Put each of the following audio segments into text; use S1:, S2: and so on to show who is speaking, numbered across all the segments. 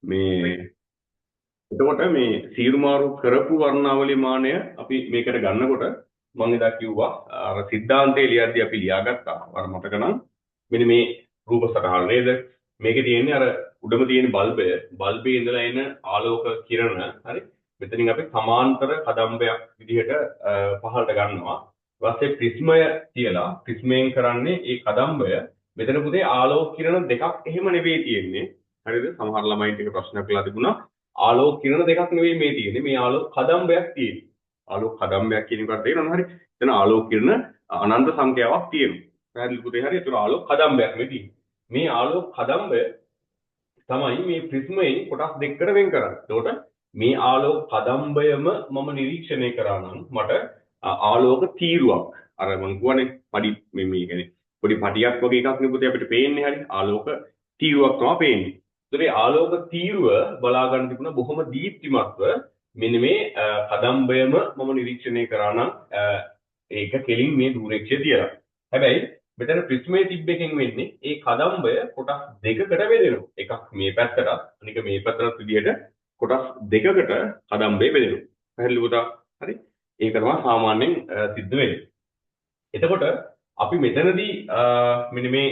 S1: මේ එතකොට මේ සීරුමාරු කරපු වර්ණාවලි මානය අපි මේකට ගන්නකොට මම එදා කිව්වා අර සිද්ධාන්තයේ ලියද්දී අපි ලියාගත්තා අර මතක නම් මෙන්න මේ රූප සටහන නේද මේකේ තියෙන්නේ අර උඩම තියෙන බල්බේ ඉඳලා එන ආලෝක කිරණ හරි මෙතනින් අපි සමාන්තර කදම්බයක් විදිහට පහළට ගන්නවා ඊට පස්සේ ප්‍රිස්මය කියලා ප්‍රිස්මයෙන් කරන්නේ ඒ කදම්බය මෙතන පුතේ ආලෝක කිරණ දෙකක් එහෙම නෙවෙයි තියෙන්නේ හරිද සමහර ළමයින්ට එක ප්‍රශ්නයක් ලා තිබුණා ආලෝක කිරණ දෙකක් නෙවෙයි මේ තියෙන්නේ මේ ආලෝක කදම්බයක් තියෙන්නේ ආලෝක කදම්බයක් කියන එකට තේරෙනවද හරි එතන ආලෝක කිරණ අනන්ත සංඛ්‍යාවක් තියෙනවා පැහැදිලි පුතේ හරි ඒතර ආලෝක කදම්බයක් මේ තියෙන්නේ මේ ආලෝක කදම්බය තමයි මේ ප්‍රිස්මයෙන් කොටස් දෙකකට වෙන් කරන්නේ එතකොට මේ ආලෝක කදම්බයම මම නිරීක්ෂණය කරා නම් මට ආලෝක තීරුවක් අර මම කියවනේ පඩි මේ කියන්නේ පොඩි පටියක් වගේ එකක් නේ පුතේ අපිට පේන්නේ හරි ආලෝක තීරුවක් තමයි පේන්නේ ඒ ආලෝක තීරුව බලා ගන්න තිබුණා බොහොම දීප්තිමත්ව මෙන්න මේ කදම්බයම මම නිරීක්ෂණය කරා නම් ඒක කෙලින් මේ දුරේක්ෂය තියලා. හැබැයි මෙතන ප්‍රිස්මයේ තිබ්බෙකින් වෙන්නේ ඒ කදම්බය කොටස් දෙකකට බෙදෙනවා. එකක් මේ පැත්තට අනික මේ පැත්තට විදියට කොටස් දෙකකට කදම්බය බෙදෙනවා. පැහැදිලි පුතා? හරි. ඒක තමයි සාමාන්‍යයෙන් සිද්ධ වෙන්නේ. එතකොට අපි මෙතනදී මෙන්න මේ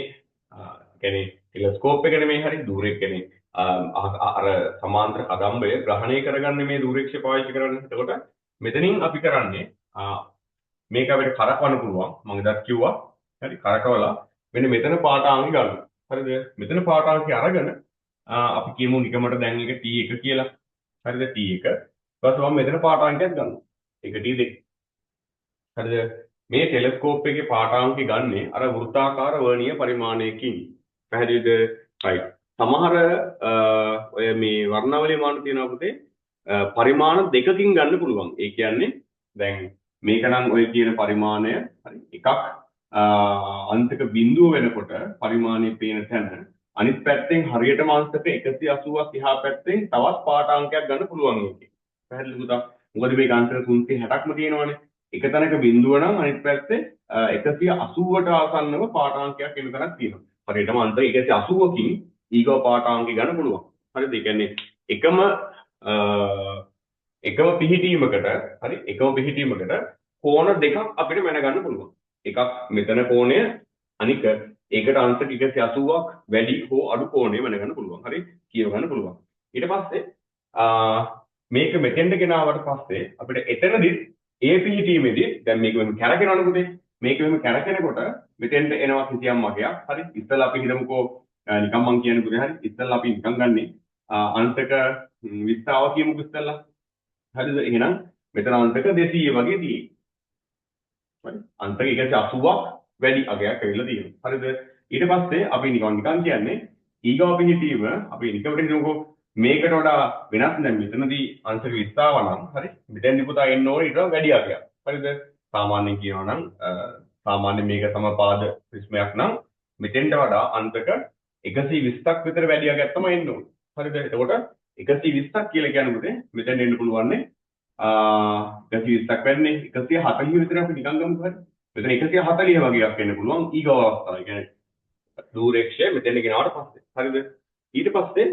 S1: කියන්නේ ටෙලස්කෝප් එක නෙමෙයි හරි දුරේ කියන්නේ අර සමාන්තර කදම්බය ග්‍රහණය කරගන්නේ මේ දුරේක්ෂය පාවිච්චි කරන්නේ. එතකොට මෙතනින් අපි කරන්නේ මේක අපිට කරකවන්න පුළුවන්. මම ඉදත් කිව්වා. හරි කරකවලා මෙන්න මෙතන පාඨාංගය ගන්නවා. හරිද? මෙතන පාඨාංගය අරගෙන අපි කියමු නිකමට දැන් එක T1 කියලා. හරිද? T1. ඊට පස්සේ මම මෙතන පාඨාංගයක් ගන්නවා. ඒක T2. හරිද? මේ ටෙලස්කෝප් එකේ පාඨාංගය ගන්නේ අර වෘත්තාකාර වර්ණීය පරිමාණයකින්. පැහැදිලිද? right. සමහර ඔය මේ වර්ණාවලිය මාන තියෙනවා පුතේ පරිමාණ දෙකකින් ගන්න පුළුවන්. ඒ කියන්නේ දැන් මේක නම් ඔය කියන පරිමාණය හරි එකක් අන්තික බිඳුව වෙනකොට පරිමාණය පේන තැන අනිත් පැත්තෙන් හරියටම අංශක 180ක් එහා පැත්තෙන් තවත් පාඨාංකයක් ගන්න පුළුවන් මේකේ. පැහැදිලිද පුතා? මොකද මේක අංශක 360ක්ම තියෙනවානේ. එක තැනක බිඳුව නම් අනිත් පැත්තේ 180ට ආසන්නව පාඨාංකයක් එන තැනක් තියෙනවා. හරියටම අංශක 180කින් ඊගව පාඨාංගය ගන්න පුළුවන්. හරිද? ඒ කියන්නේ එකම පිහිටීමකට හරි එකම පිහිටීමකට කෝණ දෙකක් අපිට මැන ගන්න පුළුවන්. එකක් මෙතන කෝණය අනික ඒකට අංශක 180ක් වැඩි හෝ අඩු කෝණය මැන ගන්න පුළුවන්. හරි? කියව ගන්න පුළුවන්. ඊට පස්සේ මේක මෙතෙන්ට ගෙනාවට පස්සේ අපිට එතනදි ඒ පිහිටීමේදී දැන් මේක මෙහෙම කැරකෙනවනේ පුතේ. මේක මෙහෙම කැරකෙනකොට මෙතෙන්ට එනවා කිසියම් වගයක්. හරි? ඉස්සෙල්ලා අපි හිතමුකෝ නිකම් මං කියන්නේ පුතේ හරි ඉස්සෙල්ලා අපි නිකම් ගන්නේ අංශක 20ව කියමුකෝ ඉස්සෙල්ලා හරිද එහෙනම් මෙතන අංශක 200 වගේ තියෙයි හරි අංශක 180ක් වැඩි අගයක් ඇවිල්ලා තියෙනවා හරිද ඊට පස්සේ අපි නිකන් කියන්නේ ඊගව පිහිටීම අපි නිකම්ට කියමුකෝ මේකට වඩා වෙනස් දැන් මෙතනදී අංශක 20ව නම් හරි මෙතෙන්දි පුතා එන්න ඕනේ ඊට වැඩි අගයක් හරිද සාමාන්‍යයෙන් කියනවා නම් සාමාන්‍ය මේක සමපාද ප්‍රිස්මයක් නම් මෙතෙන්ට වඩා අංශක 120ක් විතර වැඩි අගයක් තමයි එන්න ඕනේ. හරිද? එතකොට 120ක් කියලා කියන්නේ මෙතෙන් එන්න පුළුවන්නේ 120ක් වෙන්නේ 140 විතර අපි නිකන් ගමු හරි. මෙතන 140 වගේක් එන්න පුළුවන් ඊගව අවස්ථාව. ඒ කියන්නේ දුරේක්ෂය මෙතෙන් ගෙනාවට පස්සේ. හරිද? ඊට පස්සේ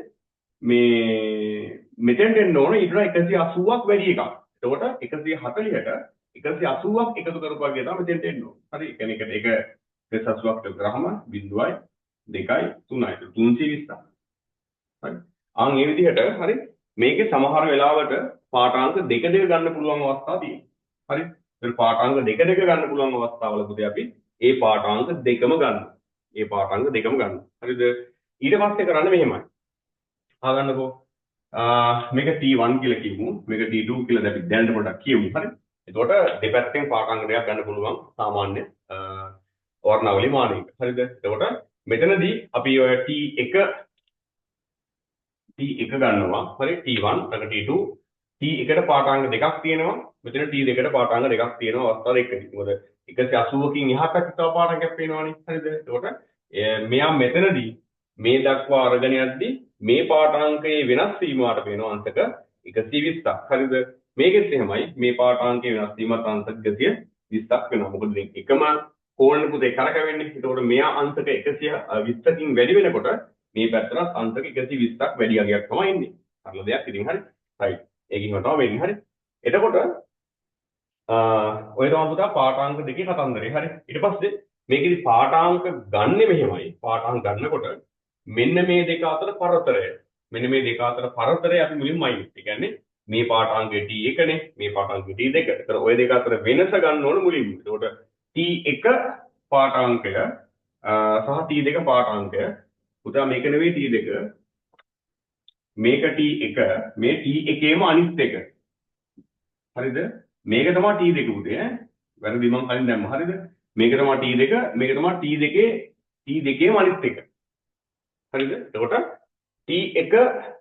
S1: මේ මෙතෙන්ට එන්න ඕනේ ඊට වඩා 180ක් වැඩි එකක්. එතකොට 140ට 180ක් එකතු කරපුවා කියලා මෙතෙන්ට එන්න ඕනේ. හරි? ඒ කියන්නේ ඒක 180ක් කරාම 0.2යි 3යි 320ක්. හරි. ආන් මේ විදිහට හරි මේකේ සමහර වෙලාවට පාඨාංක දෙක ගන්න පුළුවන් අවස්ථා තියෙනවා. හරි. ඒ පාඨාංක දෙක ගන්න පුළුවන් අවස්ථාවලදී අපි ඒ පාඨාංක දෙකම ගන්නවා. ඒ පාඨාංක දෙකම ගන්නවා. හරිද? ඊට පස්සේ කරන්නේ මෙහෙමයි. ආගන්නකෝ. මේක T1 කියලා කියමු. මේක T2 කියලා අපි දැනට පොඩ්ඩක් කියමු. හරි. එතකොට දෙපැත්තෙන් පාඨාංක දෙකක් ගන්න පුළුවන් සාමාන්‍ය වර්ණාවලි මානයක. හරිද? එතකොට මෙතනදී අපි ඔය T1 ගන්නවා. හරි T1 ඊට T2 T1ට පාඨාංග දෙකක් තියෙනවා. මෙතන T2ට පාඨාංග දෙකක් තියෙනවා අවස්ථාව දෙකකින්. මොකද 180කින් එහා පැත්තේ තව පාඨාංගයක් පේනවනේ. හරිද? එතකොට මෙයා මෙතනදී මේ දක්වා අරගෙන යද්දී මේ පාඨාංකයේ වෙනස් වීමකට පේනවා අංශක 120ක්. හරිද? මේකෙත් එහෙමයි. මේ පාඨාංකයේ වෙනස් වීමත් අංශක 120ක් වෙනවා. මොකද එකම කෝණ පුතේ කරකවෙන්නේ. ඒතකොට මෙයා අංශක 120කින් වැඩි වෙනකොට මේ පැත්තට අංක 120ක් වැඩි අගයක් තමයි එන්නේ. සරල දෙයක් ඉතින් හරි. right. ඒකින් තමයි වෙන්නේ හරි. එතකොට ඔය තමයි පුතා පාඨාංක දෙකේ කතන්දරේ හරි. ඊට පස්සේ මේකෙදි පාඨාංක ගන්නෙ මෙහෙමයි. පාඨාංක ගන්නකොට මෙන්න මේ දෙක අතර පරතරය. මෙන්න මේ දෙක අතර පරතරය අපි මුලින්ම අයින්. ඒ කියන්නේ මේ පාඨාංකයේ T1 නේ, මේ පාඨාංකයේ T2. ඒතර ওই දෙක අතර වෙනස ගන්න ඕන මුලින්ම. එතකොට T1 පාඨාංකය සහ T2 පාඨාංකය පුතා මේක නෙවෙයි T2. මේක T1, මේ T1ේම අනිත් එක. හරිද? මේක තමයි T2 පුතේ ඈ. වැරදි මං කලින් දැම්ම. හරිද? මේක තමයි T2, මේක තමයි T2ේම අනිත් එක. හරිද? එතකොට T1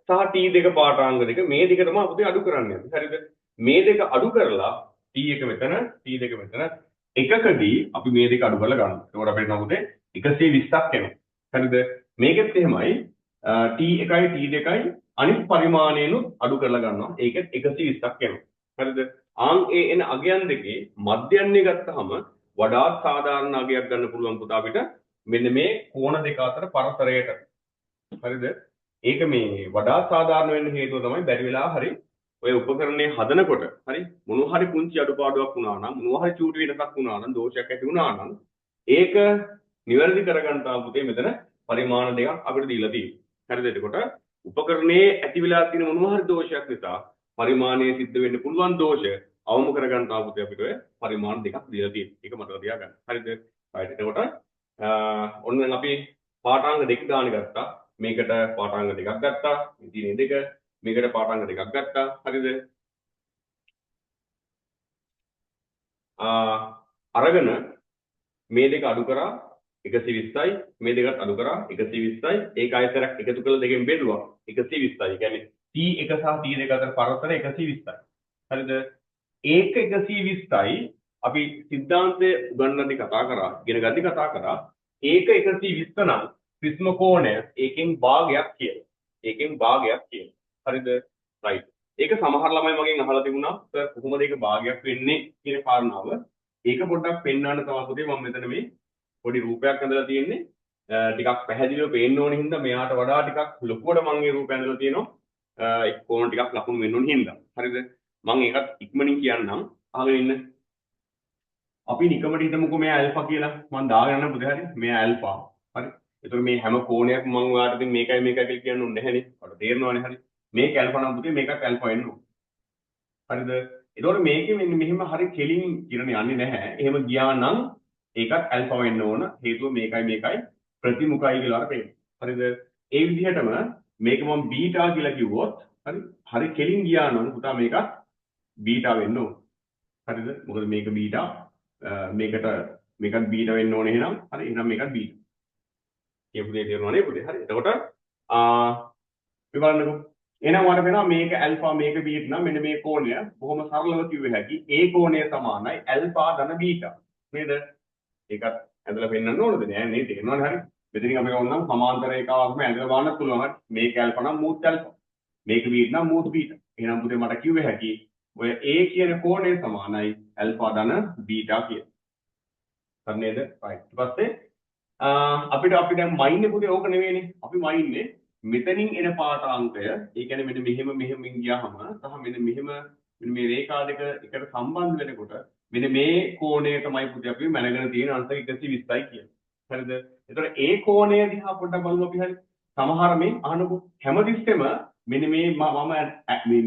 S1: සහ T2 පාඨාංග දෙක මේ දෙක තමයි පුතේ අඩු කරන්නේ. හරිද? මේ දෙක අඩු කරලා T1 මෙතන, T2 මෙතන එකකදී අපි මේ දෙක අඩු කරලා ගන්නවා. එතකොට අපිට නම් පුතේ 120ක් එනවා. හරිද? මේකෙත් එහෙමයි T1යි T2යි අනිත් පරිමාණයනුත් අඩු කරලා ගන්නවා. ඒකෙත් 120ක් එනවා. හරිද? ආන් ඒ එන අගයන් දෙකේ මධ්‍යන්නේ ගත්තාම වඩාත් සාධාරණ අගයක් ගන්න පුළුවන් පුතා අපිට මෙන්න මේ කෝණ දෙක අතර පරතරයට. හරිද? ඒක මේ වඩාත් සාධාරණ වෙන්න හේතුව තමයි බැරි වෙලා හරි ඔය උපකරණය හදනකොට හරි මොනවා හරි පුංචි අඩුපාඩුවක් වුණා නම් මොනවා හරි චූටි වෙනසක් වුණා නම් දෝෂයක් ඇති වුණා නම් ඒක නිවැරදි කරගන්න තාම පුතේ මෙතන පරිමාණ දෙකක් අපිට දීලා තියෙනවා. හරිද? එතකොට උපකරණයේ ඇති වෙලා තියෙන මොනවා හරි දෝෂයක් නිසා පරිමාණයේ සිද්ධ වෙන්න පුළුවන් දෝෂ අවම කරගන්න තාම පුතේ අපිට ඔය පරිමාණ දෙකක් දීලා තියෙනවා. ඒක මතක තියාගන්න. හරිද? right. එතකොට ඔන්න අපි පාඨාංග දෙක ගාන ගත්තා. මේකට පාඨාංග දෙකක් ගත්තා. ඉතින් දෙක මේකට පාඨාංග දෙකක් ගත්තා. හරිද? අරගෙන මේ දෙක අඩු කරා 120යි, මේ දෙකත් අඩු කරා 120යි. ඒක ආයතරයක් එකතු කළ දෙකෙන් බෙදුවා 120යි. කියන්නේ T1 සහ T2 අතර පරතර 120යි. හරිද? ඒක 120යි අපි සිද්ධාන්තයේ උගන්වද්දී කතා කරා, ඉගෙන ගද්දී කතා කරා. ඒක 120 නම් ප්‍රිස්ම කෝණය ඒකෙන් භාගයක් කියලා. ඒකෙන් භාගයක් කියලා. හරිද? right. ඒක සමහර ළමයි මගෙන් අහලා තිබුණා සර් කොහොමද ඒක භාගයක් වෙන්නේ කියන කාරණාව. ඒක පොඩ්ඩක් පෙන්වන්න තමයි පුතේ මම මෙතන මේ පොඩි රූපයක් ඇඳලා තියෙන්නේ. ටිකක් පැහැදිලිව පේන්න ඕන හින්දා මෙයාට වඩා ටිකක් ලොකුවට මම මේ රූපය ඇඳලා තියෙනවා. ඒ කෝණ ටිකක් ලකුණු වෙන්න ඕන හින්දා. හරිද? මම ඒකත් ඉක්මනින් කියන්නම්. අහගෙන ඉන්න. අපි නිකමට හිතමුකෝ මේ ඇල්ෆා කියලා. මම දාගෙන යන්න පුතේ හරි. මේ ඇල්ෆා. හරි. ඒතකොට මේ හැම කෝණයක් මම ඔයාලට ඉතින් මේකයි මේකයි කියලා කියන්න ඕනේ නැහැනේ. ඔයාලට තේරෙනවනේ හරි. මේක ඇල්ෆා නම් පුතේ මේකත් ඇල්ෆා වෙන්න ඕනේ. හරිද? ඒතකොට මේකේ මෙන්න මෙහෙම හරි කෙලින් ඉරණ යන්නේ නැහැ. එහෙම ගියා නම් ඒකත් ඇල්ෆා වෙන්න ඕන. හේතුව මේකයි ප්‍රතිමුඛයි කියලා අපේ. හරිද? ඒ විදිහටම මේක මම බීටා කියලා කිව්වොත් හරි කෙලින් ගියා නම් පුතා මේකත් බීටා වෙන්න ඕන. හරිද? මොකද මේක බීටා මේකත් බීටා වෙන්න ඕනේ එහෙනම්. හරි එහෙනම් මේකත් බීටා. කියපු දේ තේරුණා නේද පුතේ? හරි. එතකොට අපි බලන්නකෝ. එහෙනම් ඔයාලට වෙනවා මේක ඇල්ෆා මේක බීටා නම් මෙන්න මේ කෝණය බොහොම සරලව කිව්ව හැකි. ඒ කෝණය සමානයි ඇල්ෆා ධන බීටා. නේද? ඒකත් ඇඳලා පෙන්නන්න ඕනද නෑ නේද? තේරෙනවනේ හරි. මෙතනින් අපි ඕනනම් සමාන්තර රේඛාවක්ම ඇඳලා බලන්න පුළුවන්. හරි. මේක ඇල්ෆා නම් මූත් ඇල්ෆා. මේක බීටා නම් මූත් බීටා. එහෙනම් පුතේ මට කිව්ව හැකි ඔය A කියන කෝණය සමානයි ඇල්ෆා ධන බීටා කියන. හරි නේද? right. ඊට පස්සේ අපි දැන් මයින්නේ පුතේ ඕක නෙවෙයිනේ. අපි මයින්නේ මෙතනින් එන පාඨාංකය. ඒ කියන්නේ මෙහෙම ගියාම සහ මෙහෙම මේ රේඛා දෙක එකට සම්බන්ධ වෙනකොට මෙන්න මේ කෝණය තමයි පුතේ අපි මැනගෙන තියෙන අංශ 120යි කියන්නේ. හරිද? ඒතකොට ඒ කෝණය දිහා පොඩ්ඩක් බලමු අපි හරි. සමහර මේ අහනකො හැමතිස්සෙම මෙන්න මේ මම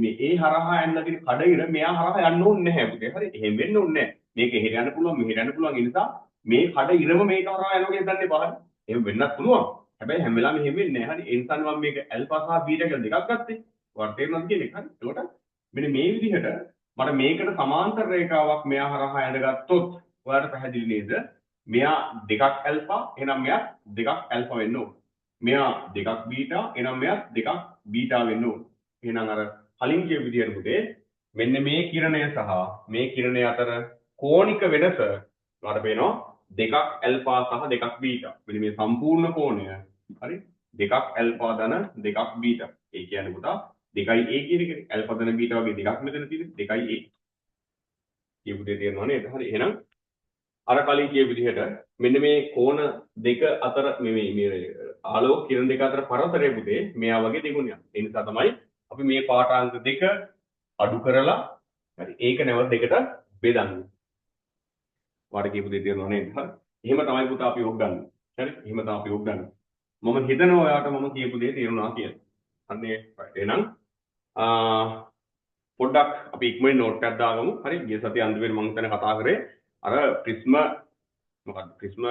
S1: මේ ඒ හරහා යන්න තියෙන කඩිර මෙයා හරහා යන්න ඕනේ නැහැ පුතේ. හරි. එහෙම වෙන්න ඕනේ නැහැ. මේක එහෙට යන්න පුළුවන් මෙහෙට යන්න පුළුවන්. ඒ නිසා මේ කඩිරම මේක හරහා යනවා කියන දන්නේ පහයි. එහෙම වෙන්නත් පුළුවන්. හැබැයි හැම වෙලාවෙම එහෙම වෙන්නේ නැහැ. හරි. ඒ නිසා මම මේක ඇල්ෆා සහ බීටා කියලා දෙකක් ගත්තේ. ඔයාලට තේරෙනවද කියන එක? හරි. ඒකට මෙන්න මේ විදිහට මට මේකට සමාන්තර රේඛාවක් මෙයා හරහා ඇඳගත්තොත් ඔයාලට පැහැදිලි නේද? මෙයා දෙකක් ඇල්ෆා එහෙනම් මෙයා දෙකක් ඇල්ෆා වෙන්න ඕන. මෙයා දෙකක් බීටා එහෙනම් මෙයා දෙකක් බීටා වෙන්න ඕන. එහෙනම් අර කලින් කියපු විදිහට පුතේ මෙන්න මේ කිරණය සහ මේ කිරණය අතර කෝණික වෙනස ඔයාලට පේනවා දෙකක් ඇල්ෆා සහ දෙකක් බීටා. මෙන්න මේ සම්පූර්ණ කෝණය හරි දෙකක් ඇල්ෆා ධන දෙකක් බීටා. ඒ කියන්නේ පුතා 2a කියන එක ඇල්ෆා ධන බීටා වගේ දෙකක් මෙතන තියෙන්නේ 2a. කියපු දේ තේරෙනව නේද? හරි එහෙනම් අර කලින් කිය විදිහට මෙන්න මේ කෝණ දෙක අතර මේ ආලෝක කිරණ දෙක අතර පරතරය පුතේ මෙයා වගේ දෙගුණයක්. ඒ නිසා තමයි අපි මේ පාඨාංක දෙක අඩු කරලා හරි ඒක නැවත දෙකට බෙදන්නේ. වාට කියපු දේ තේරෙනව නේද? හරි. එහෙම තමයි පුතා අපි යොක් ගන්න. හරි. එහෙම තමයි අපි යොක් ගන්න. මම හිතනවා ඔයාට මම කියපු දේ තේරුණා කියලා. අන්නේ එහෙනම් පොඩ්ඩක් අපි ඉක්මනින් නෝට් එකක් දාගමු. හරි. ගිය සතියේ අන්තිමේට මම හිතන්නේ කතා කරේ අර ප්‍රිස්ම මොකක්ද ප්‍රිස්ම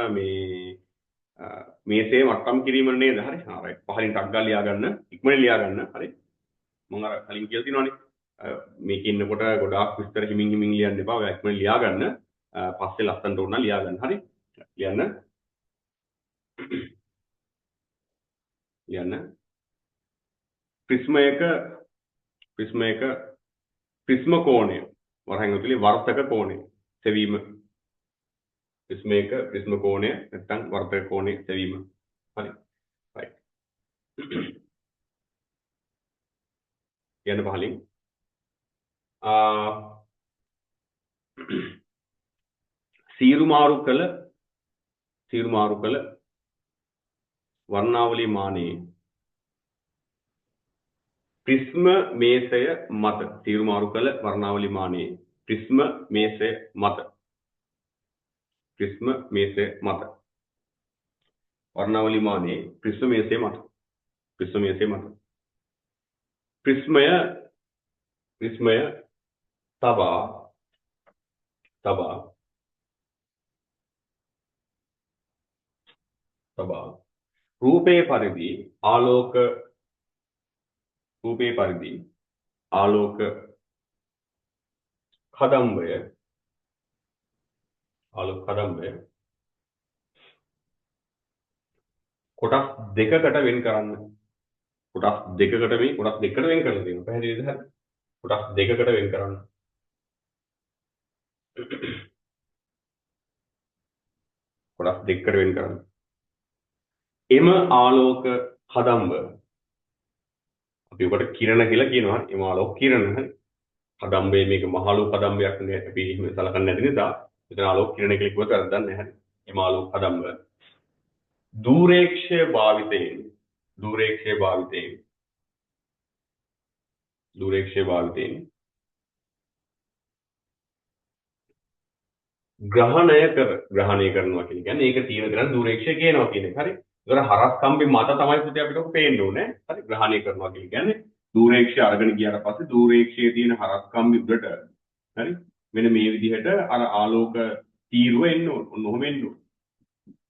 S1: මේසේ මට්ටම් කිරීම නේද? හරි. රයිට්. පහලින් ටක් ගාලා ලියා ගන්න. ඉක්මනින් ලියා ගන්න. හරි. මම අර කලින් කියලා තිනවනේ. මේකේ ඉන්නකොට ගොඩාක් විස්තර හිමින් ලියන්න එපා. ඔයා ඉක්මනින් ලියා ගන්න. පස්සේ ලස්සනට උනා ලියා ගන්න. හරි. ලියන්න. ප්‍රිස්ම කෝණය වරහන් ඇතුලේ වර්තක කෝණය සෙවීම. ප්‍රිස්ම කෝණය නැත්නම් වර්තක කෝණය සෙවීම. හරි. රයිට්. යන්න පහලින් සීරු මාරු කළ වර්ණාවලී මානයේ ප්‍රිස්ම මේසය මත සීරු මාරු කළ වර්ණාවලී මානයේ ප්‍රිස්ම මේසය මත වර්ණාවලී මානයේ ප්‍රිස්ම මේසය මත ප්‍රිස්මය තබා රූපේ පරිදි ආලෝක කදම්බය කොටස් දෙකකට වෙන් කරන්න. කොටස් දෙකකට වෙන් කරලා තියෙනවා. පැහැදිලිද? හරි. කොටස් දෙකකට වෙන් කරන්න. එම ආලෝක කදම්බ අපි උකට කිරණ කියලා කියනවා. එම ආලෝක කිරණ. හරි. කදම්බේ මේක මහලු කදම්බයක් නේ අපි එහෙම සලකන්නේ නැති නිසා මෙතන ආලෝක කිරණ කියලා කිව්වට වැරද්දක් නැහැ. හරි. එම ආලෝක කදම්බ දුරේක්ෂය භාවිතයෙන් ග්‍රහණය කරනවා කියන්නේ ඒක තියෙන දේ දුරේක්ෂය කියනවා කියන එක. හරි. ඒතර හරස් කම්බි මත තමයි පුතේ අපිට ඔක පේන්න ඕනේ. හරි. ග්‍රහණය කරනවා කියන්නේ දුරේක්ෂය අරගෙන ගියාට පස්සේ දුරේක්ෂයේ තියෙන හරස් කම්බි උඩට හරි මෙන්න මේ විදිහට අර ආලෝක තීරුව එන්න ඕන. ඔන්නෝම එන්න ඕන.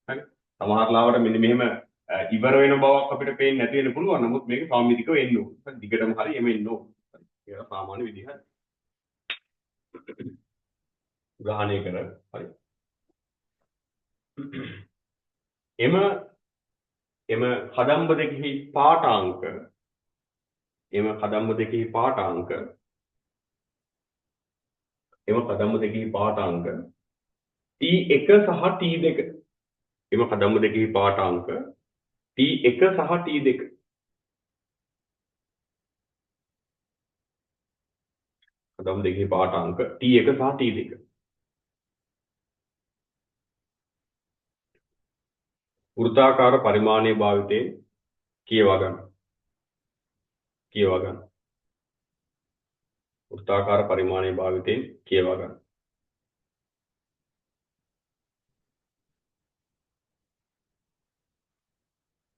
S1: හරි. සමහර ලාවට මෙන්න මෙහෙම ඉවර වෙන බවක් අපිට පේන්නේ නැති වෙන්න පුළුවන්. නමුත් මේක සාමිතිකව එන්න ඕන. හරි. දිගටම හරි එමෙ එන්න ඕන. හරි. ඒක සාමාන්‍ය විදිහ. ග්‍රහණය කර හරි. එම කදම්බ දෙකෙහි පාඨාංක T1 සහ T2 එම කදම්බ දෙකෙහි පාඨාංක T1 සහ T2 කදම්බ දෙකෙහි පාඨාංක T1 සහ T2 වෘත්තාකාර පරිමාණයේ භාවිතයෙන් කියවා ගන්න.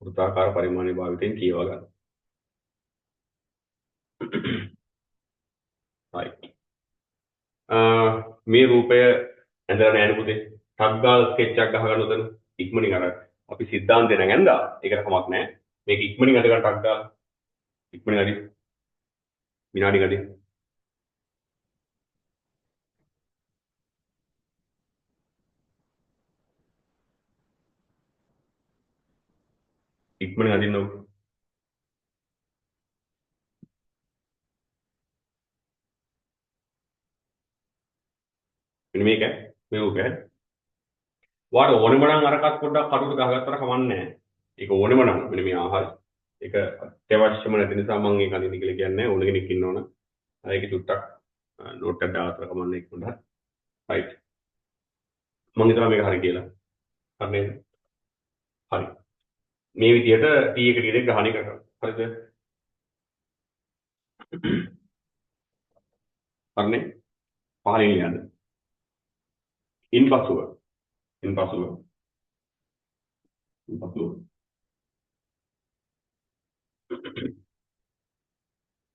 S1: වෘත්තාකාර පරිමාණයේ භාවිතයෙන් කියවා ගන්න. right. මේ රූපය ඇඳලා නැහැ පුතේ. ටක් ගාලා ස්කෙච් එකක් ගහ ගන්න උතන. ඉක්මනින් අර අපි සිද්ධාන්තේ නම් ඇඳා. ඒකට කමක් නැහැ. මේක ඉක්මනින් අඳ ගන්න ටක් ගාලා. ඉක්මනින් හරි. විනාඩි ගන්න. ඉක්මනින් අදින්න ඕක. මෙන්න මේක මේ රූපය. වාට ඕනෙම නම් අරකට පොඩ්ඩක් කටුට ගහගත්තට කමන්නේ නැහැ. ඒක ඕනෙම නම් මෙන්න මේ ආහාර. ඒක අත්‍යවශ්‍යම නැති නිසා මම ඒක අදින්න කියලා කියන්නේ ඕන කෙනෙක් ඉන්නවනම්. ඒක චුට්ටක් නෝට් එකක් දාලා කමන්නේ ඉක්මනට. right. මම හිතනවා මේක හරි කියලා. හරි නේද? හරි. මේ විදිහට t එක t දෙක ග්‍රහණය කරනවා. හරිද? හරිනේ? පහලින් යන්න. ඉන්පසුව ඉන්පසුව ඉන්පසුව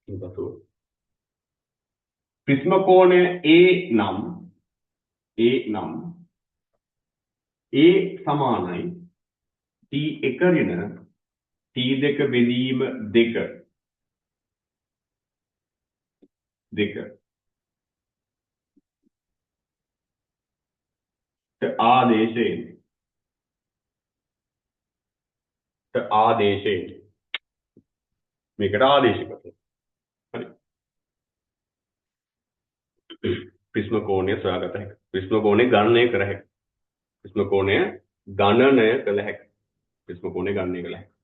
S1: ඉන්පසුව ප්‍රිස්ම කෝණය A නම් A සමානයි t1 ඍණ t2 බෙදීම 2 ආදේශයෙන් මේකට ආදේශ කරනවා. හරි. ප්‍රිස්ම කෝණය සොයාගත හැකියි. ප්‍රිස්ම කෝණය ගණනය කර හැකියි. ප්‍රිස්ම කෝණය ගණනය කළ හැකියි. ප්‍රිස්ම කෝණය ගණනය කළ හැකියි.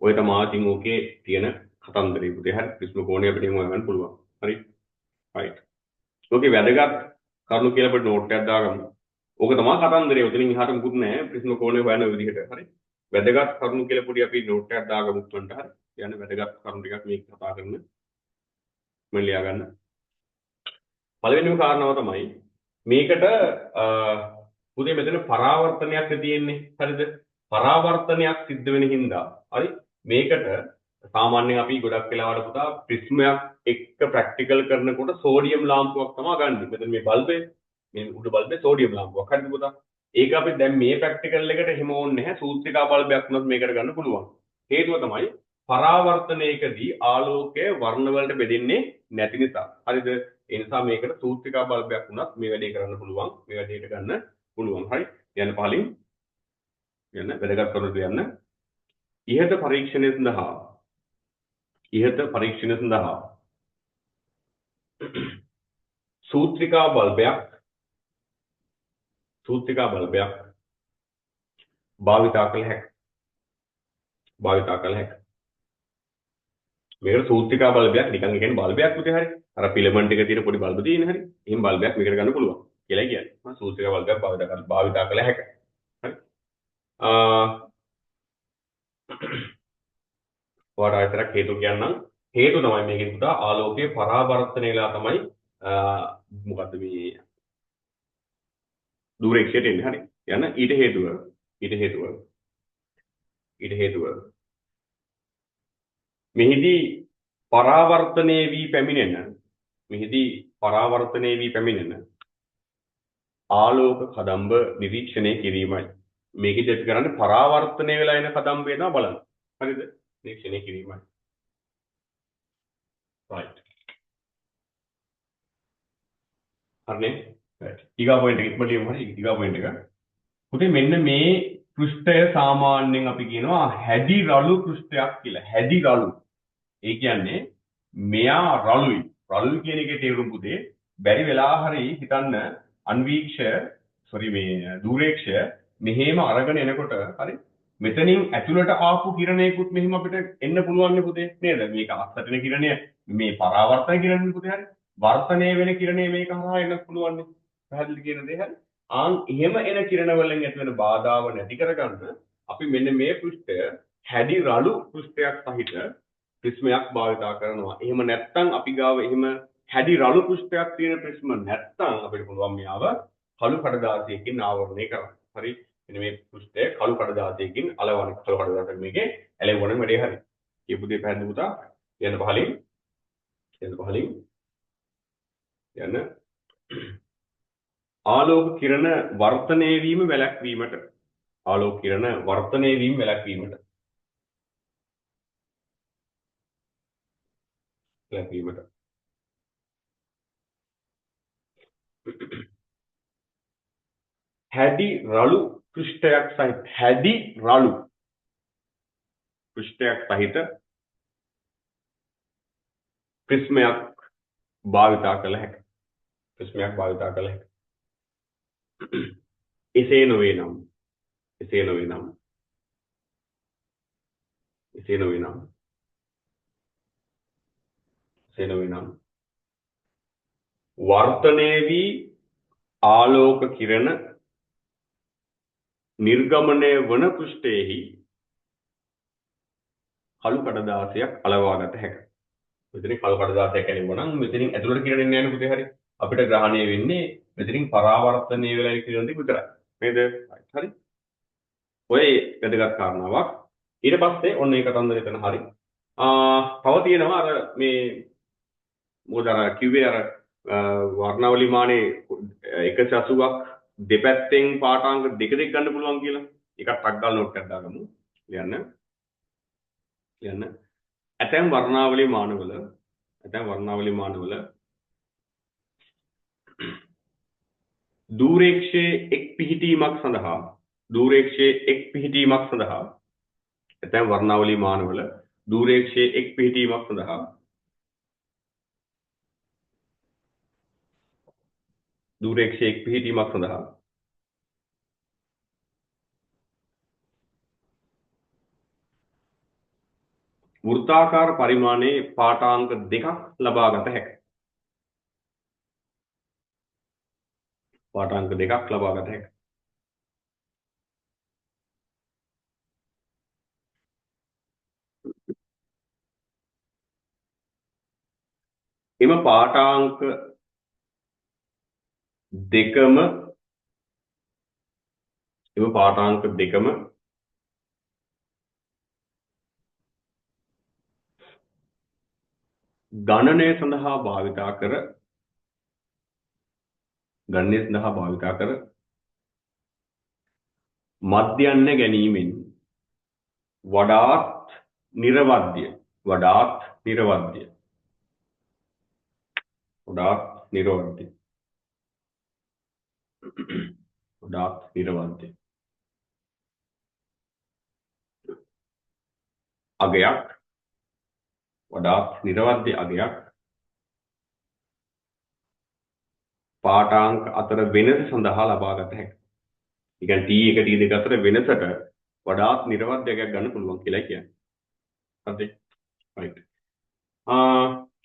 S1: ඔය තමයි ඉතින් ඕකේ තියෙන කතන්දරේ පුතේ. හරි. ප්‍රිස්ම කෝණය අපිට හොයන්න පුළුවන්. හරි. right. ඕකේ වැදගත් කරුණු කියලා අපිට නෝට් එකක් දාගමු. ඕක තමයි කතන්දරේ. උතනින් එහාට මුකුත් නැහැ. ප්‍රිස්ම කෝණය හොයන විදිහට. හරි. වැදගත් කරුණු කියලා පොඩි අපි නෝට් එකක් දාගමු උත්තන්ට. හරි. කියන්නේ වැදගත් කරුණු ටිකක් මේක කතා කරන මම ලියා ගන්න. පළවෙනිම කාරණාව තමයි මේකට පුතේ මෙතන පරාවර්තනයක් තියෙන්නේ. හරිද? පරාවර්තනයක් සිද්ධ වෙන හින්දා හරි මේකට සාමාන්‍යයෙන් අපි ගොඩක් වෙලාවට පුතා ප්‍රිස්මයක් එක්ක ප්‍රැක්ටිකල් කරනකොට සෝඩියම් ලාම්පුවක් තමයි ගන්න. මෙතන මේ බල්බේ මේ උඩ බල්බේ සෝඩියම් ලාම්පුවක්. හරිද පුතා? ඒක අපි දැන් මේ ප්‍රැක්ටිකල් එකට එහෙම ඕනේ නැහැ. සූත්‍රිකා බල්බයක් වුණත් මේකට ගන්න පුළුවන්. හේතුව තමයි පරාවර්තනයකදී ආලෝකය වර්ණ වලට බෙදෙන්නේ නැති නිසා. හරිද? ඒ නිසා මේකට සූත්‍රිකා බල්බයක් වුණත් මේ වැඩේ කරන්න පුළුවන්. මේ වැඩේට ගන්න පුළුවන්. හරි? යන්න පහලින් යන්න වැදගත් කරුණු යන්න. ඉහත පරීක්ෂණය සඳහා සූත්‍රිකා බල්බයක් භාවිතා කළ හැකියි. මේකට සූත්‍රිකා බල්බයක් නිකන් කියන්නේ බල්බයක් විතර හරි. අර ෆිලමන්ට් එක තියෙන පොඩි බල්බ තියෙන හරි. එහෙම බල්බයක් මේකට ගන්න පුළුවන් කියලා කියන්නේ. මම සූත්‍රිකා බල්බයක් භාවිතා කළ හැකියි. හරි. ඔයාලට විතරක් හේතු කියන්නම්. හේතු තමයි මේකෙන් පුතා ආලෝකයේ පරාවර්තනයලා තමයි මොකද්ද මේ දුරේක්ෂයට එන්නේ. හරි. යන ඊට හේතුව මෙහිදී පරාවර්තනයේ වී පැමිණෙන ආලෝක කදම්බ නිරීක්ෂණය කිරීමයි. මේකෙදි අපි කරන්නේ පරාවර්තනය වෙලා එන කදම්බේ තමයි බලන්න. හරිද? නිරීක්ෂණය කිරීමයි. right. හරිනේ? right. ඊගා පොයින්ට් එක ඉක්මනට යමු. හරි. ඊගා පොයින්ට් එක. පුතේ මෙන්න මේ පෘෂ්ඨය සාමාන්‍යයෙන් අපි කියනවා හැඩි රළු පෘෂ්ඨයක් කියලා. හැඩි රළු. ඒ කියන්නේ මෙයා රළුයි. රළු කියන එකේ තේරුම පුතේ බැරි වෙලා හරි හිතන්න මේ දුරේක්ෂය මෙහෙම අරගෙන එනකොට හරි මෙතනින් ඇතුළට ආපු කිරණයකුත් මෙහෙම අපිට එන්න පුළුවන් නේ පුතේ නේද? මේක අස්සට එන කිරණය මේ පරාවර්තන කිරණය පුතේ හරි. වර්තනය වෙන කිරණය මේක හරහා එන්න පුළුවන් නේ. පැහැදිලි කියන දේ හරි. එහෙම එන කිරණ වලින් ඇති වෙන බාධාව නැති කරගන්න අපි මෙන්න මේ පෘෂ්ඨය හැඩි රළු පෘෂ්ඨයක් සහිත ප්‍රිස්මයක් භාවිතා කරනවා. එහෙම නැත්නම් අපි ගාව එහෙම හැඩි රළු පෘෂ්ඨයක් තියෙන ප්‍රිස්ම නැත්නම් අපිට පුළුවන් මෙයාව කළු කඩදාසියකින් ආවරණය කරන්න. හරි. මෙන්න මේ පෘෂ්ඨය කළු කඩදාසියකින් අලවන්න. කළු කඩදාසියකින් මේකේ ඇලෙවුණම වැඩේ හරි. කියපු දේ පැහැදිලි පුතා. යන්න පහලින් යන්න ආලෝක කිරණ වර්තනය වීම වැළැක්වීමට හැඩි රළු පෘෂ්ඨයක් සහිත ප්‍රිස්මයක් භාවිතා කළ හැකියි. එසේ නොවේ නම් වර්තනයේ වී ආලෝක කිරණ නිර්ගමනය වන පෘෂ්ඨයෙහි කළු කඩදාසියක් අලවාගත හැකියි. මෙතනින් කළු කඩදාසියක් ඇලෙවුවා නම් මෙතනින් ඇතුළට කියලා දෙන්නේ නැහැ නේ පුතේ හරි. අපිට ග්‍රහණය වෙන්නේ මෙතනින් පරාවර්තනය වෙලා කියන දේ විතරයි. නේද? හරි. ඔය වැදගත් කාරණාවක්. ඊට පස්සේ ඔන්න ඒක කතන්දර එතන හරි. තව තියෙනවා අර මේ මොකද අර කිව්වේ අර වර්ණාවලිමානේ 180ක් දෙපැත්තෙන් පාඨාංග දෙක දෙක ගන්න පුළුවන් කියලා. එකක් ටක් ගාලා නෝට් එකක් දාගමු. ලියන්න. ඇතැම් වර්ණාවලි මානවල දූරේක්ෂයේ එක් පිහිටීමක් සඳහා ඇතැම් වර්ණාවලි මානවල දූරේක්ෂයේ එක් පිහිටීමක් සඳහා වෘත්තාකාර පරිමාණයේ පාඨාංක දෙකක් ලබාගත හැකියි. එම පාඨාංක දෙකම ගණනය සඳහා භාවිතා කර මධ්‍යන්න ගැනීමෙන් වඩාත් නිර්වද්‍ය අගයක් පාඨාංක අතර වෙනස සඳහා ලබාගත හැකියි. ඒ කියන්නේ T1 T2 අතර වෙනසට වඩාත් නිර්වද්‍ය අගයක් ගන්න පුළුවන් කියලා කියන්නේ. හරිද? right.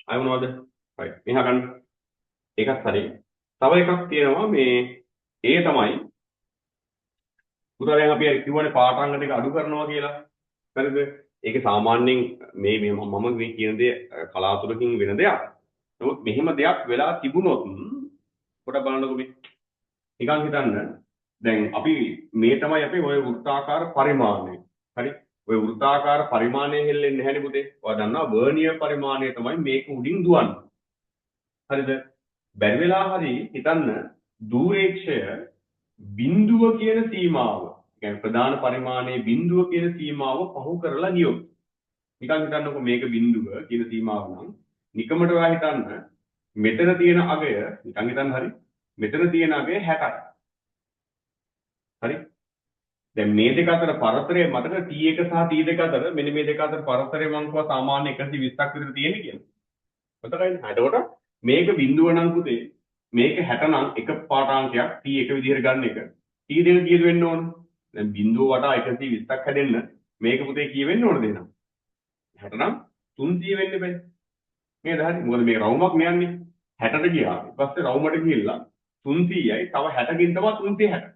S1: අය මොනවද? right. මෙහා ගන්න. ඒකත් හරි. තව එකක් තියෙනවා මේ ඒ තමයි උදාහරණයක් අපි කිව්වනේ පාඨාංග දෙක අඩු කරනවා කියලා. හරිද? ඒක සාමාන්‍යයෙන් මේ මම මේ කියන දේ කලාතුරකින් වෙන දෙයක්. නමුත් මෙහෙම දෙයක් වෙලා තිබුණොත් පොඩක් බලන්නකෝ මේ. නිකන් හිතන්න දැන් අපි මේ තමයි අපේ ওই වෘත්තාකාර පරිමාණය. හරි? ওই වෘත්තාකාර පරිමාණය හෙල්ලෙන්නේ නැහැ නේ පුතේ. ඔයා දන්නවා වර්නියර් පරිමාණය තමයි මේක උඩින් දුවන්නේ. හරිද? බැරි වෙලා හරි හිතන්න දූරේක්ෂය බිඳුව කියන සීමාව කියන්නේ ප්‍රධාන පරිමාණයේ බිඳුව කියන සීමාව පහු කරලා ගියොත් නිකන් හිතන්නකො මේක බිඳුව කියන සීමාව නම් නිකමට ඔයා හිතන්න මෙතන තියෙන අගය නිකන් හිතන්න හරි මෙතන තියෙන අගය 60යි හරි දැන් මේ දෙක අතර පරතරය මතක T1 සහ T2 අතර මෙන්න මේ දෙක අතර පරතරය මම කිව්වා සාමාන්‍ය 120ක් විතර තියෙන කියලා මතකයිද එතකොට මේක බිඳුව නම් පුතේ මේක 60 නම් එක පාඨාංකයක් T1 විදිහට ගන්න එක T2 කීයද වෙන්න ඕන දැන් බිඳුව වටා 120ක් හැදෙන්න මේක පුතේ කී වෙන්න ඕනද එහෙනම් 60 නම් 300 වෙන්න බෑ නේද හරි මොකද මේ රවුමක් මෙයන්නේ 60ට ගියා ඊට පස්සේ රවුමට ගිහිල්ලා 300යි තව 60කින් තමයි 360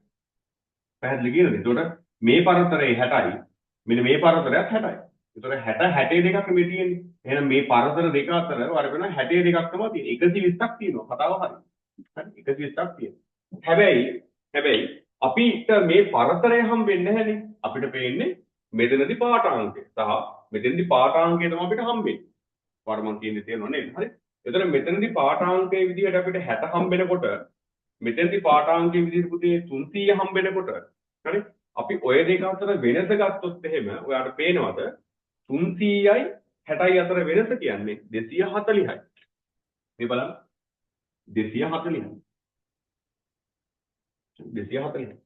S1: පැහැදිලි කියනද එතකොට මේ පරතරය 60යි මෙන්න මේ පරතරයත් 60යි එතකොට 60 62ක් මේ තියෙන්නේ එහෙනම් මේ පරතර දෙක අතර වර වෙන 62ක් තමයි තියෙන්නේ 120ක් තියෙනවා කතාව හරි 120ක් තියෙනවා හැබැයි අපිට මේ පරතරය හම්බෙන්නේ නැහැනේ අපිට පේන්නේ මෙතනදී පාඨාංකය සහ මෙතනදී පාඨාංකය තමයි අපිට හම්බෙන්නේ වර්මන් කියන්නේ තේරෙනව නේද හරි එතකොට මෙතනදී පාඨාංකයේ විදිහට අපිට 60 හම්බෙනකොට මෙතනදී පාඨාංකයේ විදිහට පුතේ 300 හම්බෙනකොට හරි අපි ඔය දෙක අතර වෙනස ගත්තොත් එහෙම ඔයාලට පේනවද 300යි 60යි අතර වෙනස කියන්නේ 240යි මේ බලන්න 240යි 300යි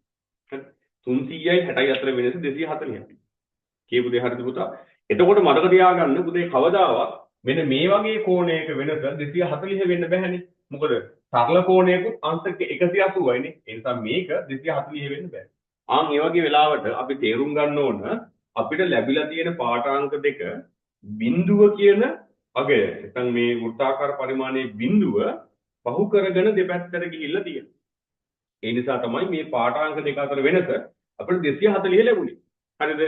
S1: 60යි අතර වෙනස 240යි කියපු දේ හරිද පුතා එතකොට මතක තියාගන්න පුතේ කවදාවත් මෙන්න මේ වගේ කෝණයක වෙනස 240 වෙන්න බෑනේ මොකද සරල කෝණයකුත් අංශක 180යිනේ ඒ නිසා මේක 240 වෙන්න බෑ ආන් ඒ වගේ වෙලාවට අපි තේරුම් ගන්න ඕන අපිට ලැබිලා තියෙන පාඨාංක දෙක බිඳුව කියන අගය නැත්නම් මේ වෘත්තාකාර පරිමාණයේ බිඳුව පහු කරගෙන දෙපැත්තට ගිහිල්ලා තියෙනවා ඒ නිසා තමයි මේ පාඨාංක දෙක අතර වෙනස අපිට 240 ලැබුණේ. හරිද?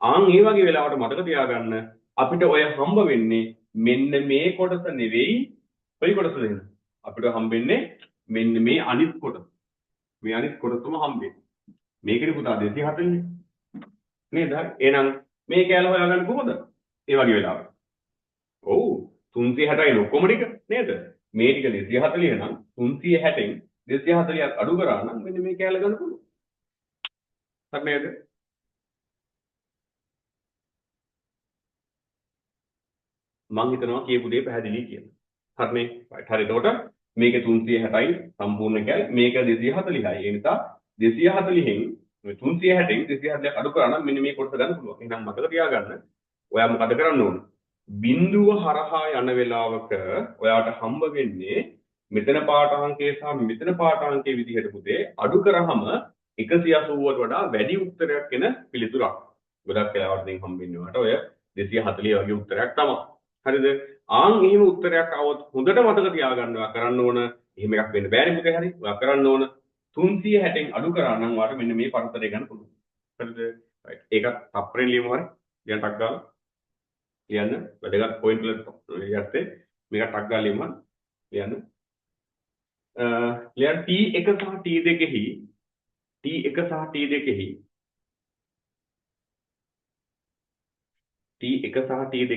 S1: ආන් ඒ වගේ වෙලාවට මතක තියාගන්න අපිට ඔය හම්බ වෙන්නේ මෙන්න මේ කොටස නෙවෙයි කොයි කොටසද එහෙනම්? අපිට හම්බෙන්නේ මෙන්න මේ අනිත් කොටස. මේ අනිත් කොටසම හම්බෙන්නේ. මේකනේ පුතා 240. නේද? එහෙනම් මේ කැල හොයාගන්න කොහොමද? ඒ වගේ වෙලාවට. ඔව් 360යි ඔක්කොම ටික නේද? මේ ටික 240 නම් 360න් 240ක් අඩු කරා නම් මෙන්න මේ කැල ගන්න පුළුවන්. හරි නේද? මම හිතනවා කියපු දේ පැහැදිලි කියලා. හරිනේ? right. හරි. එතකොට මේක 360යි සම්පූර්ණ කැල මේක 240යි. ඒ නිසා 240න් 360න් 240ක් අඩු කරා නම් මෙන්න මේ කොටස ගන්න පුළුවන්. එහෙනම් මතක තියාගන්න. ඔයා මොකද කරන්න ඕන? බිඳුව හරහා යන වෙලාවක ඔයාට හම්බ වෙන්නේ මෙතන පාඨාංකයේ සහ මෙතන පාඨාංකයේ විදිහට පුතේ අඩු කරාම 180ට වඩා වැඩි උත්තරයක් එන පිළිතුරක්. ගොඩක් වෙලාවට දැන් හම්බෙන්නේ ඔයාට ඔය 240 වගේ උත්තරයක් තමයි. හරිද? ආන් එහෙම උත්තරයක් આવොත් හොඳට මතක තියාගන්න ඔයා කරන්න ඕන එහෙම එකක් වෙන්න බෑනේ පුතේ හරි. ඔයා කරන්න ඕන 360න් අඩු කරා නම් ඔයාට මෙන්න මේ පරතරය ගන්න පුළුවන්. හරිද? right. ඒකත් අප්‍රේල් ලියමු හරි. දැන් ටක් ගාලා ලියන්න වැදගත් පොයින්ට් වල යත්තේ මේක ටක් ගාලා ලියමු ලියන්න. ලියන්න T1 සහ T2 T1 සහ T2 T1 සහ T2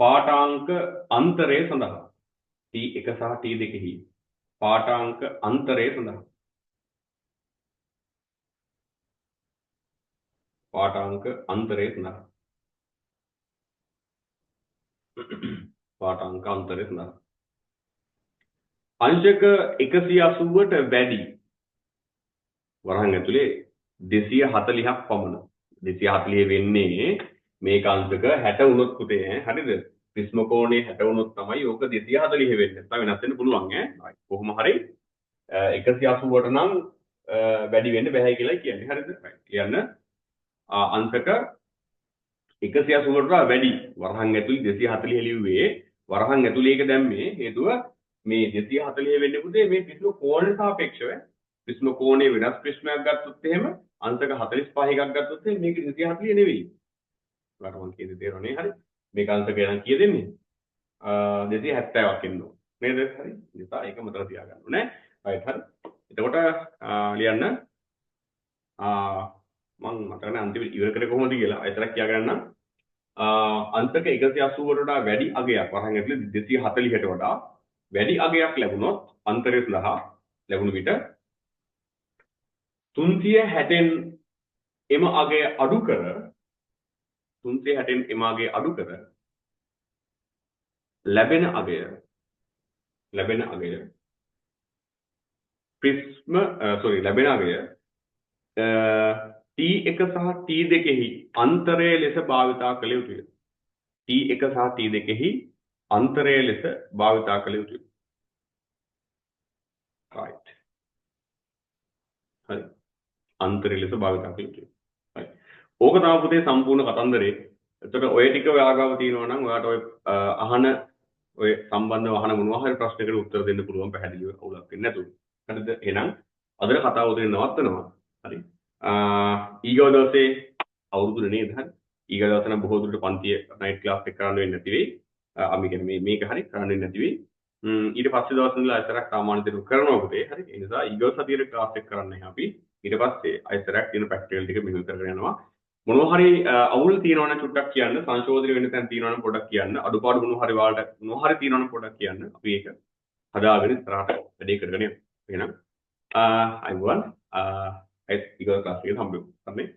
S1: පාඨාංක අන්තරය සඳහා T1 සහ T2 පාඨාංක අන්තරය සඳහා පාඨාංක අන්තරය සඳහා පාඨාංක අන්තරය සඳහා අංශක 180ට වැඩි වරහන් ඇතුලේ 240ක් පමණ 240 වෙන්නේ මේක අංශක 60 වුණොත් පුතේ හරිද ප්‍රිස්ම කෝණේ 60 වුණොත් තමයි ඕක 240 වෙන්නේ නැත්නම් වෙනස් වෙන්න පුළුවන් කොහොම හරි 180ට නම් වැඩි වෙන්න බෑ කියලා කියන්නේ හරිද කියන්න අංශක 180ට වැඩි වරහන් ඇතුලේ 240 ලිව්වේ වරහන් ඇතුලේ එක දැම්මේ හේතුව මේ 240 වෙන්නේ පුතේ මේ ප්‍රිස්ම කෝණයට සාපේක්ෂව ප්‍රිස්ම කෝණේ වෙනස් ප්‍රිස්මයක් ගත්තොත් එහෙම අංශක 45 එකක් ගත්තොත් එහෙම මේක 240 නෙවෙයි. ඔයාලට මම කියන්නේ තේරෙන්නේ හරි. මේක අංශක ගණන් කීයද එන්නේ? 270ක් එනවා. නේද? හරි. නිසා ඒක මතක තියාගන්න ඕනේ. right හරි. එතකොට ලියන්න මම මතක නැහැ අන්තිම ඉවර කරේ කොහොමද කියලා. අයතරක් කියාගන්නම්. අංශක 180ට වඩා වැඩි අගයක් වරහන් ඇතුලේ 240ට වඩා වැඩි අගයක් ලැබුණොත් අන්තරය සඳහා ලැබුණු විට 360න් එම අගය අඩු කර 360න් එම අගය අඩු කර ලැබෙන අගය ප්‍රිස්ම ලැබෙන අගය T1 සහ T2 අන්තරය ලෙස භාවිතා කළ යුතුය. T1 සහ T2 අන්තරය ලෙස භාවිතා කළ යුතුය. right හරි අන්තරය ලෙස භාවිතා කළ යුතුය. right ඕක තමයි පුතේ සම්පූර්ණ කතන්දරේ. එතකොට ඔය ටික ඔයාගාව තියෙනවා නම් ඔයාට ඔය අහන ඔය සම්බන්ධව අහන මොනවා හරි ප්‍රශ්නයකට උත්තර දෙන්න පුළුවන් පැහැදිලිව අවුලක් වෙන්නේ නැතුව. හරිද? එහෙනම් අදට කතාව උදේ නවත්තනවා. හරි. ඊගොඩ දවසේ අවුරුදුනේ නේද? හරි. ඊගොඩ දවසේ නම් බොහෝ දුරට පන්තියේ නයිට් ක්ලාස් එක කරන්න වෙන්නේ නැති වෙයි. අපි කියන්නේ මේක හරි කරන්න වෙන්නේ නැති වෙයි. ඊට පස්සේ දවස් වල අයිතරක් සාමාන්‍ය දේ කරනවා පුතේ. හරි. ඒ නිසා ඊගොඩ සතියේ ක්ලාස් එක කරන්නේ අපි. ඊට පස්සේ අයිතරක් තියෙන ප්‍රැක්ටිකල් ටික මෙහෙම කරගෙන යනවා. මොනවා හරි අවුල් තියෙනවා නම් චුට්ටක් කියන්න සංශෝධනය වෙන තැන් තියෙනවා නම් පොඩ්ඩක් කියන්න අඩුපාඩු මොනවා හරි වලට මොනවා හරි තියෙනවා නම් පොඩ්ඩක් කියන්න අපි ඒක හදාගෙන ඉස්සරහට වැඩේ කරගෙන යමු එහෙනම් අයිබෝන් ඊගොල්ලෝ ක්ලාස් එකේ හම්බෙමු. හරිනේ?